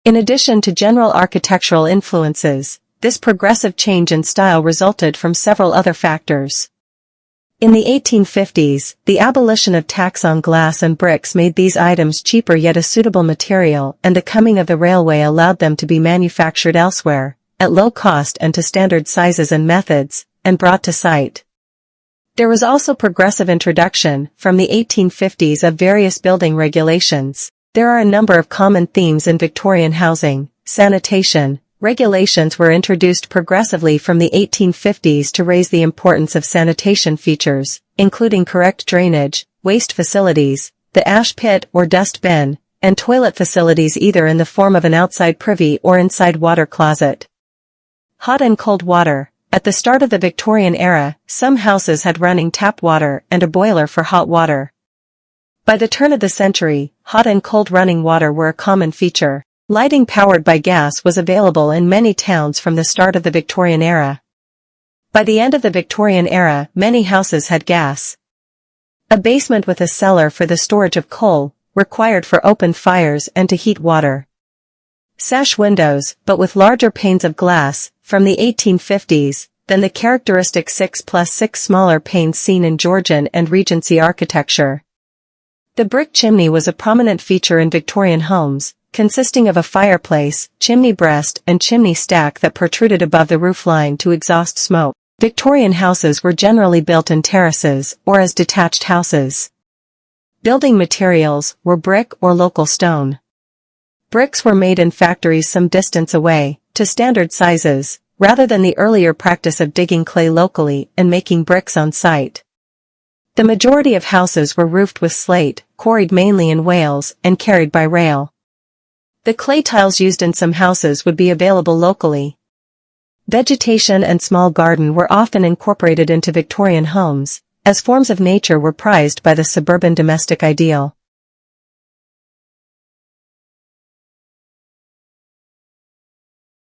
In addition to general architectural influences, this progressive change in style resulted from several other factors. In the 1850s, the abolition of tax on glass and bricks made these items cheaper yet a suitable material, and the coming of the railway allowed them to be manufactured elsewhere, at low cost and to standard sizes and methods, and brought to site. There was also progressive introduction, from the 1850s, of various building regulations. There are a number of common themes in Victorian housing. Sanitation regulations were introduced progressively from the 1850s to raise the importance of sanitation features, including correct drainage, waste facilities, the ash pit or dust bin, and toilet facilities either in the form of an outside privy or inside water closet. Hot and cold water. At the start of the Victorian era, some houses had running tap water and a boiler for hot water. By the turn of the century, hot and cold running water were a common feature. Lighting powered by gas was available in many towns from the start of the Victorian era. By the end of the Victorian era, many houses had gas. A basement with a cellar for the storage of coal, required for open fires and to heat water. Sash windows, but with larger panes of glass, from the 1850s, than the characteristic 6+6 smaller panes seen in Georgian and Regency architecture. The brick chimney was a prominent feature in Victorian homes, consisting of a fireplace, chimney breast and chimney stack that protruded above the roofline to exhaust smoke. Victorian houses were generally built in terraces or as detached houses. Building materials were brick or local stone. Bricks were made in factories some distance away, to standard sizes, rather than the earlier practice of digging clay locally and making bricks on site. The majority of houses were roofed with slate, quarried mainly in Wales, and carried by rail. The clay tiles used in some houses would be available locally. Vegetation and small garden were often incorporated into Victorian homes, as forms of nature were prized by the suburban domestic ideal.